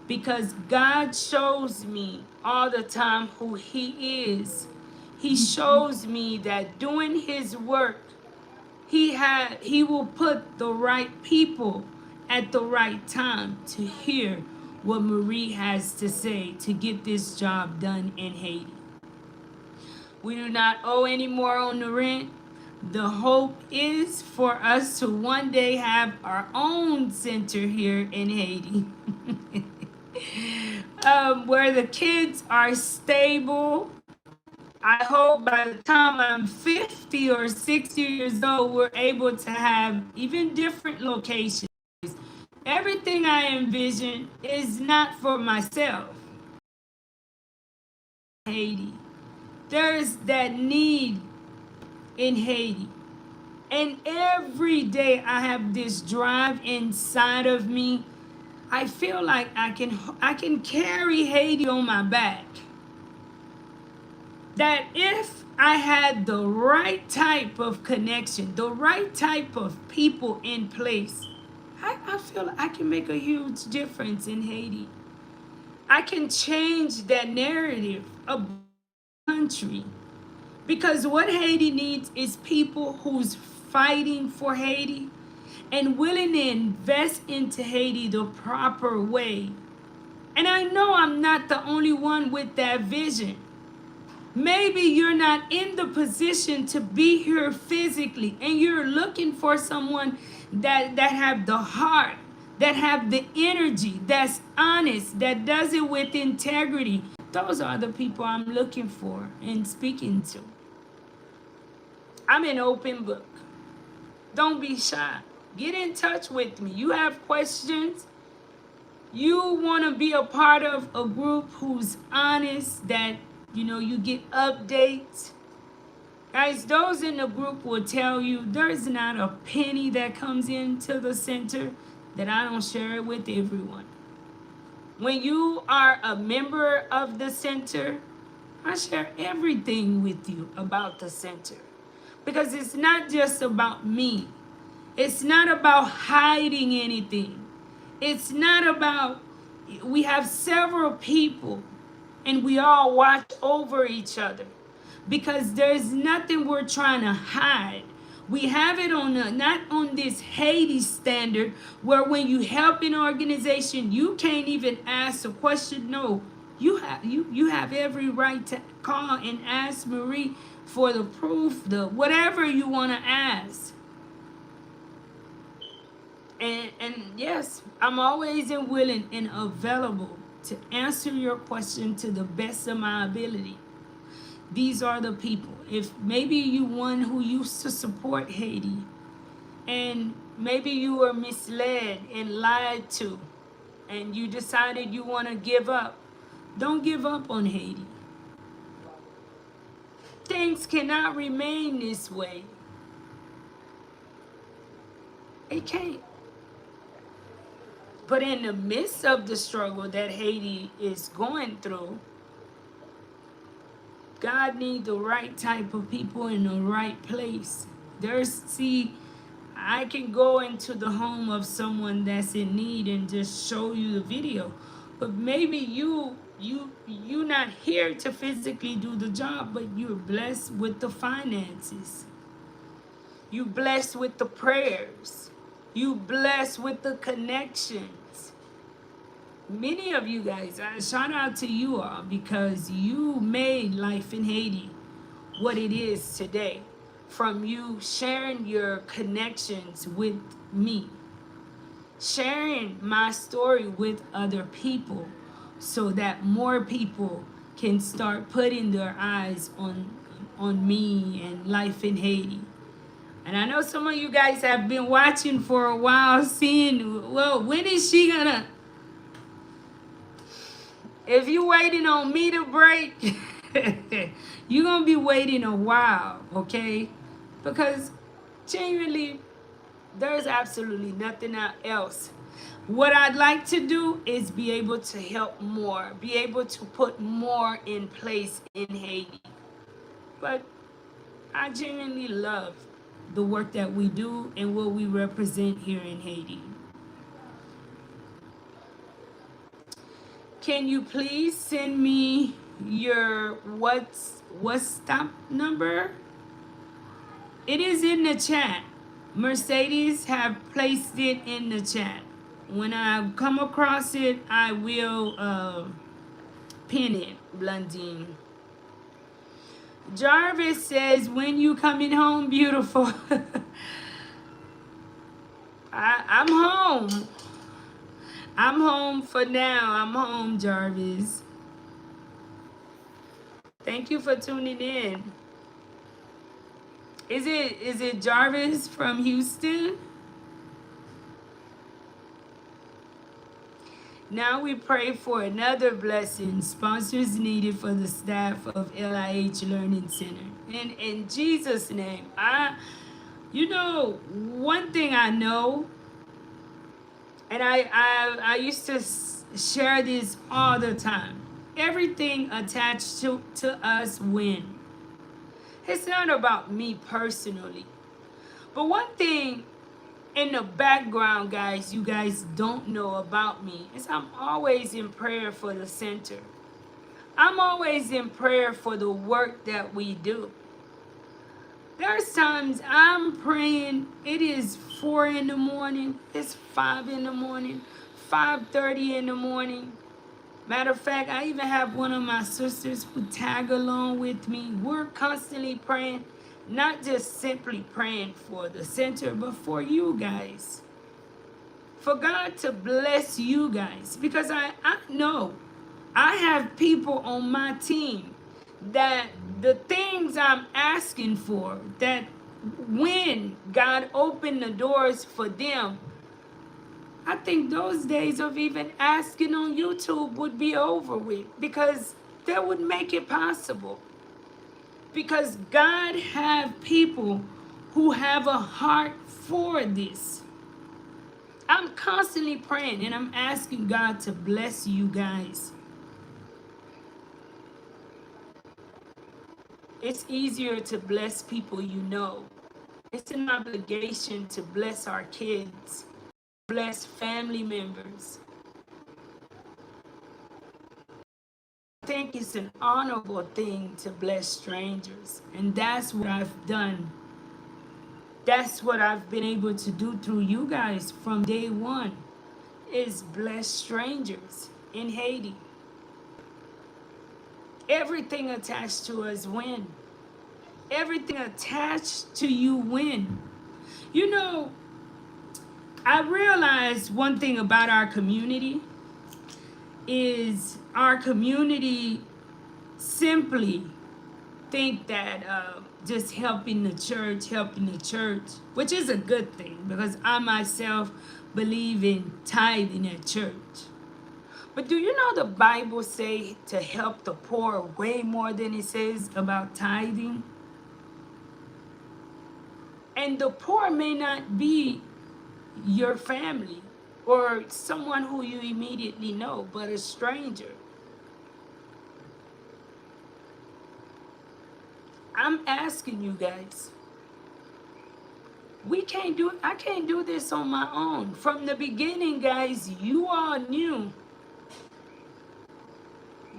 Speaker 1: because God shows me all the time who he is. He shows me that doing his work, he will put the right people at the right time to hear what Marie has to say to get this job done in Haiti. We do not owe any more on the rent. The hope is for us to one day have our own center here in Haiti. Where the kids are stable. I hope by the time I'm 50 or 60 years old, we're able to have even different locations. Everything I envision is not for myself. Haiti. There's that need in Haiti. And every day I have this drive inside of me. I feel like I can carry Haiti on my back. That if I had the right type of connection, the right type of people in place, I feel I can make a huge difference in Haiti. I can change that narrative of the country. Because what Haiti needs is people who's fighting for Haiti and willing to invest into Haiti the proper way. And I know I'm not the only one with that vision. Maybe you're not in the position to be here physically, and you're looking for someone that have the heart, that have the energy, that's honest, that does it with integrity. Those are the people I'm looking for and speaking to. I'm an open book. Don't be shy. Get in touch with me. You have questions. You want to be a part of a group who's honest, that you get updates. Guys, those in the group will tell you there's not a penny that comes into the center that I don't share it with everyone. When you are a member of the center, I share everything with you about the center. Because it's not just about me. It's not about hiding anything. It's not about, we have several people and we all watch over each other, because there's nothing we're trying to hide. We have it on not on this Haiti standard where when you help an organization, you can't even ask a question. No, you have every right to call and ask Marie for the proof, the whatever you want to ask. And yes, I'm always willing and available to answer your question to the best of my ability. These are the people. If maybe you one who used to support Haiti, and maybe you were misled and lied to, and you decided you want to give up, don't give up on Haiti. Things cannot remain this way. It can't. But in the midst of the struggle that Haiti is going through, God needs the right type of people in the right place. I can go into the home of someone that's in need and just show you the video. But maybe you're not here to physically do the job, but you're blessed with the finances. You're blessed with the prayers. You're blessed with the connections. Many of you guys, shout out to you all, because you made Life in Haiti what it is today, from you sharing your connections with me, sharing my story with other people, so that more people can start putting their eyes on me and Life in Haiti. And I know some of you guys have been watching for a while, seeing, well, when is she gonna... If you're waiting on me to break, you're going to be waiting a while, okay? Because genuinely, there's absolutely nothing else. What I'd like to do is be able to help more, be able to put more in place in Haiti. But I genuinely love the work that we do and what we represent here in Haiti. Can you please send me your WhatsApp number? It is in the chat. Mercedes have placed it in the chat. When I come across it, I will pin it, Blondine. Jarvis says, when you coming home, beautiful? I'm home. I'm home for now. I'm home, Jarvis. Thank you for tuning in. Is it Jarvis from Houston? Now we pray for another blessing. Sponsors needed for the staff of LIH Learning Center. And in Jesus' name, one thing I know, and I used to share this all the time. Everything attached to us win. It's not about me personally. But one thing in the background, guys, you guys don't know about me is I'm always in prayer for the center. I'm always in prayer for the work that we do. There's times I'm praying, it is 4 in the morning, it's 5 in the morning, 5:30 in the morning. Matter of fact, I even have one of my sisters who tag along with me. We're constantly praying, not just simply praying for the center, but for you guys. For God to bless you guys. Because I know I have people on my team that the things I'm asking for, that when God opened the doors for them, I think those days of even asking on YouTube would be over with, because that would make it possible. Because God have people who have a heart for this. I'm constantly praying and I'm asking God to bless you guys. It's easier to bless people you know. It's an obligation to bless our kids, bless family members. I think it's an honorable thing to bless strangers, and that's what I've done. That's what I've been able to do through you guys from day one, is bless strangers in Haiti. Everything attached to us win. Everything attached to you win. You know, I realized one thing about our community is our community simply think that just helping the church, which is a good thing, because I myself believe in tithing at church. But do you know the Bible say to help the poor way more than it says about tithing? And the poor may not be your family or someone who you immediately know, but a stranger. I'm asking you guys, I can't do this on my own. From the beginning, guys, you all knew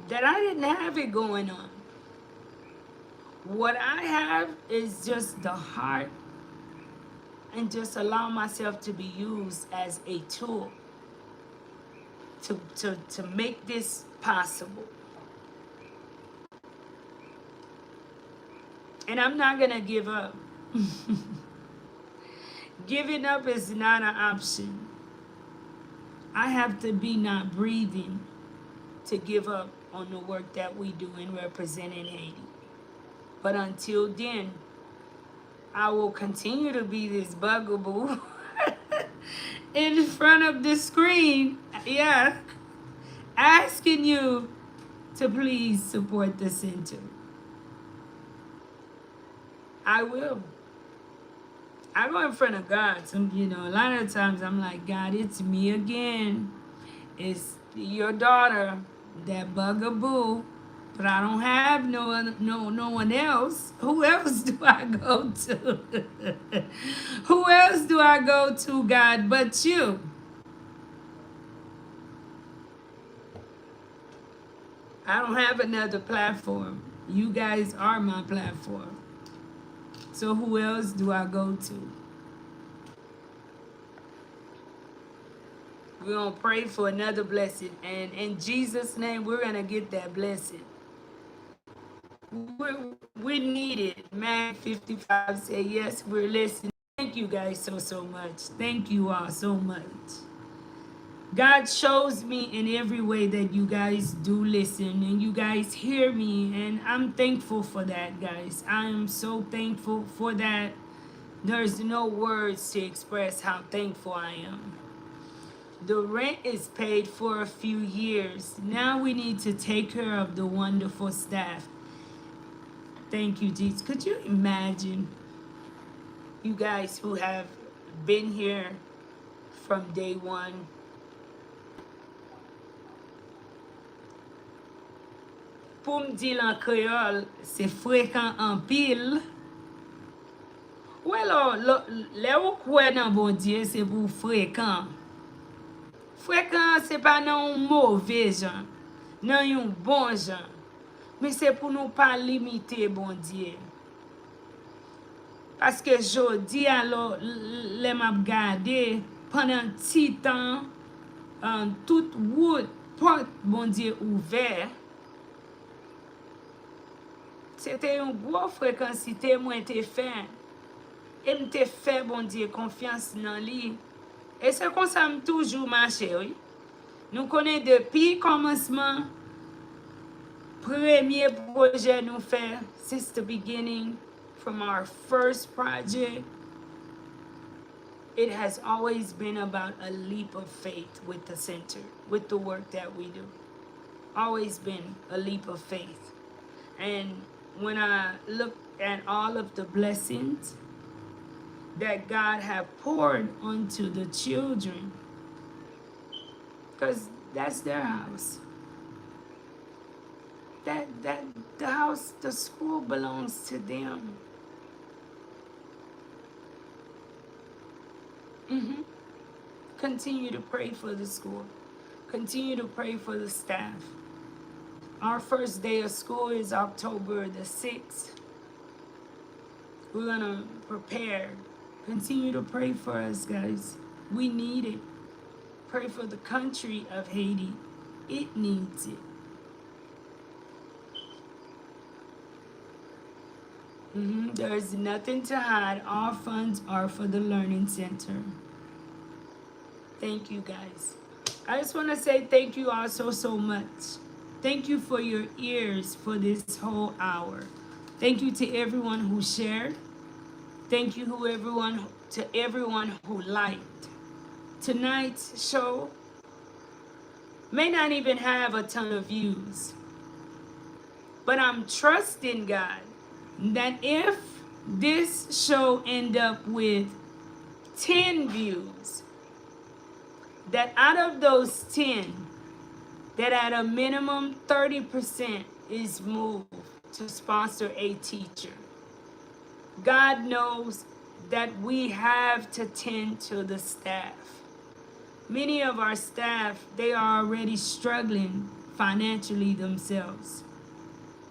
Speaker 1: that I didn't have it going on. What I have is just the heart, and just allow myself to be used as a tool to make this possible. And I'm not gonna give up. Giving up is not an option. I have to be not breathing to give up on the work that we do in representing Haiti. But until then, I will continue to be this bugaboo in front of the screen, yeah, asking you to please support the center. I will. I go in front of God. A lot of times I'm like, God, it's me again. It's your daughter, that bugaboo. But I don't have no one else. Who else do I go to? Who else do I go to, God, but you? I don't have another platform. You guys are my platform. So who else do I go to? We're going to pray for another blessing. And in Jesus' name, we're going to get that blessing. We need it. Man 55 said, yes, we're listening. Thank you guys so much. Thank you all so much. God shows me in every way that you guys do listen and you guys hear me. And I'm thankful for that, guys. I am so thankful for that. There's no words to express how thankful I am. The rent is paid for a few years. Now we need to take care of the wonderful staff. Thank you, Jesus. Could you imagine, you guys who have been here from day one? Pour me dire en créole, c'est fréquent en pile. Ou alors, le ou kwe nan bon Dieu, c'est pour fréquent. Fréquent, c'est pas nan mauvais gens, nan yon bon gens. Mais c'est pour nous pas limiter, bon Dieu. Parce que jodi, alors, les m'a gardé pendant petit temps, toute route porte, bon Dieu, ouvert, c'était une grosse fréquencité, moi, te fait. Et m'te fait, bon Dieu, confiance dans lui. Et c'est comme ça, toujours marché, oui. Nous connaissons depuis le commencement, premier projet nous fait, since the beginning, from our first project, it has always been about a leap of faith with the center, with the work that we do. Always been a leap of faith. And when I look at all of the blessings that God have poured onto the children, because that's their house. That the house, the school belongs to them. Continue to pray for the school. Continue to pray for the staff. Our first day of school is October the 6th. We're gonna prepare. Continue to pray for us, guys. We need it. Pray for the country of Haiti. It needs it. There's nothing to hide. All funds are for the Learning Center. Thank you, guys. I just want to say thank you all so much. Thank you for your ears for this whole hour. Thank you to everyone who shared. Thank you to everyone who liked. Tonight's show may not even have a ton of views, but I'm trusting God that if this show end up with 10 views, that out of those 10, that at a minimum 30% is moved to sponsor a teacher. God knows that we have to tend to the staff. Many of our staff, they are already struggling financially themselves.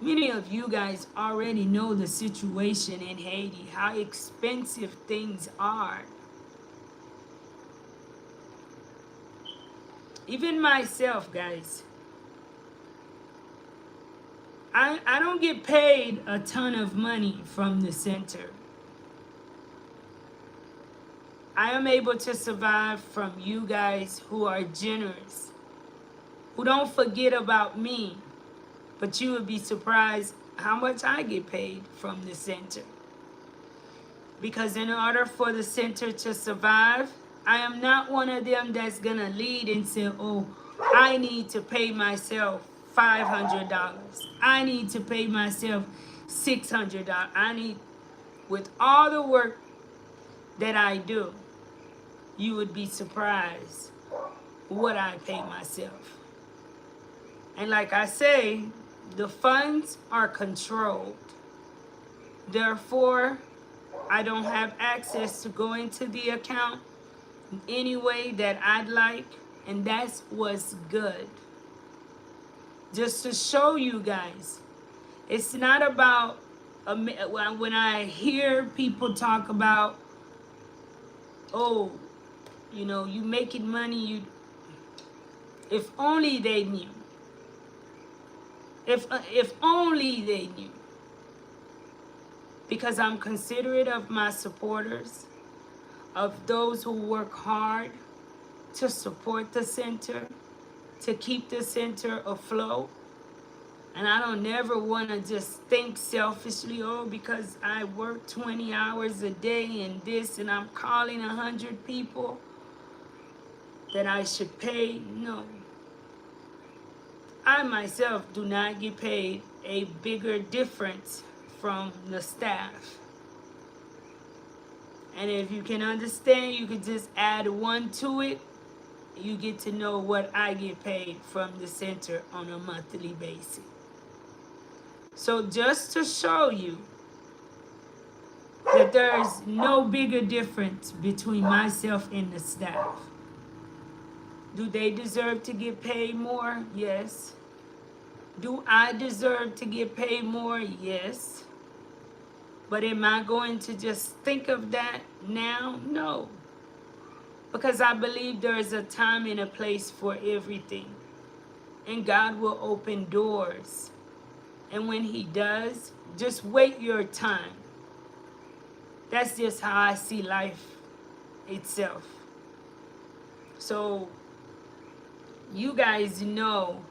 Speaker 1: Many of you guys already know the situation in Haiti, how expensive things are. Even myself, guys, I don't get paid a ton of money from the center. I am able to survive from you guys who are generous, who don't forget about me, but you would be surprised how much I get paid from the center. Because in order for the center to survive, I am not one of them that's gonna lead and say, oh, I need to pay myself $500. I need to pay myself $600. I need, with all the work that I do, you would be surprised what I pay myself. And like I say, the funds are controlled. Therefore, I don't have access to go into the account any way that I'd like, and that's what's good. Just to show you guys, it's not about, when I hear people talk about, oh, you know, you making money, if only they knew. If only they knew. Because I'm considerate of my supporters, of those who work hard to support the center, to keep the center afloat. And I don't never want to just think selfishly, oh, because I work 20 hours a day and this, and I'm calling 100 people that I should pay. No. I myself do not get paid a bigger difference from the staff. And if you can understand, you could just add one to it. You get to know what I get paid from the center on a monthly basis. So just to show you that there is no bigger difference between myself and the staff. Do they deserve to get paid more? Yes. Do I deserve to get paid more? Yes. But am I going to just think of that now? No. Because I believe there is a time and a place for everything. and God will open doors. And when he does, just wait your time. That's just how I see life itself. So you guys know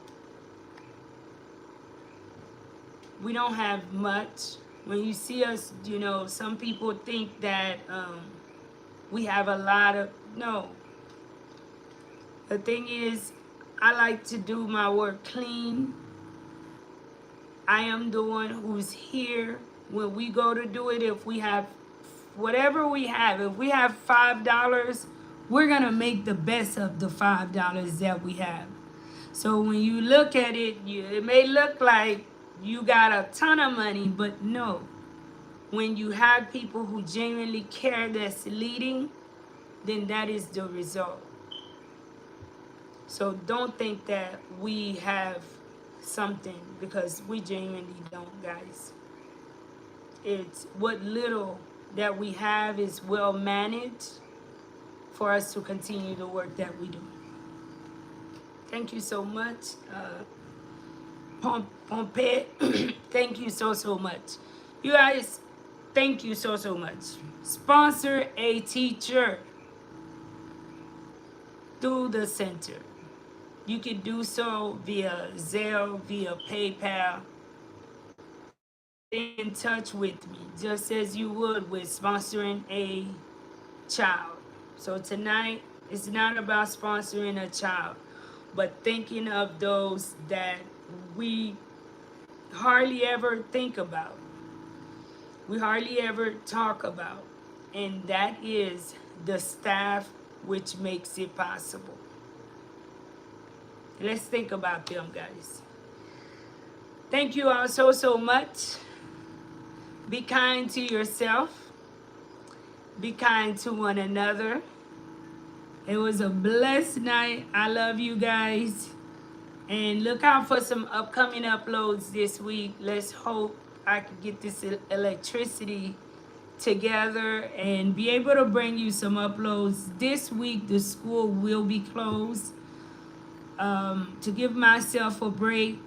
Speaker 1: we don't have much. When you see us, you know, some people think that we have a lot of, no. The thing is, I like to do my work clean. I am the one who's here when we go to do it. If we have whatever we have, if we have $5, we're gonna make the best of the $5 that we have. So when you look at it, it may look like you got a ton of money, but no. When you have people who genuinely care that's leading, then that is the result. So don't think that we have something, because we genuinely don't, guys. It's what little that we have is well managed for us to continue the work that we do. Thank you so much. Pompey, thank you so much. You guys, thank you so much. Sponsor a teacher through the center. You can do so via Zelle, via PayPal. Stay in touch with me, just as you would with sponsoring a child. So tonight, it's not about sponsoring a child, but thinking of those that we hardly ever think about. We hardly ever talk about. And that is the staff which makes it possible. Let's think about them, guys. Thank you all so much. Be kind to yourself. Be kind to one another. It was a blessed night. I love you guys. And look out for some upcoming uploads this week. Let's hope I can get this electricity together and be able to bring you some uploads. This week, the school will be closed. To give myself a break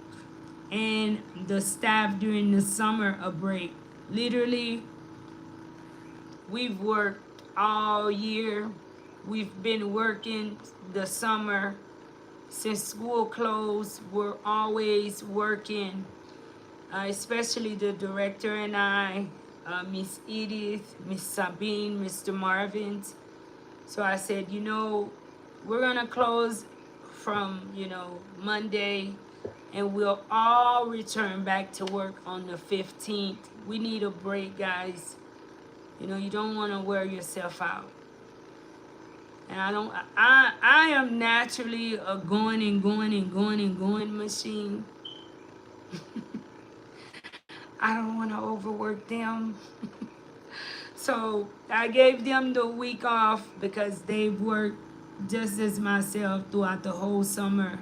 Speaker 1: and the staff during the summer a break. Literally, we've worked all year. We've been working the summer. Since school closed, we're always working, especially the director and I, Miss Edith, Miss Sabine, Mr. Marvin. So I said, you know, we're gonna close from, you know, Monday, and we'll all return back to work on the 15th. We need a break, guys. You know, you don't want to wear yourself out. And I am naturally a going machine. I don't want to overwork them. So I gave them the week off because they've worked just as myself throughout the whole summer.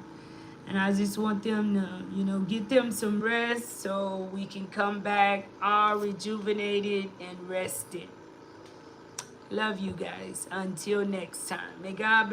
Speaker 1: And I just want them to, you know, get them some rest so we can come back all rejuvenated and rested. Love you guys. Until next time. May God bless.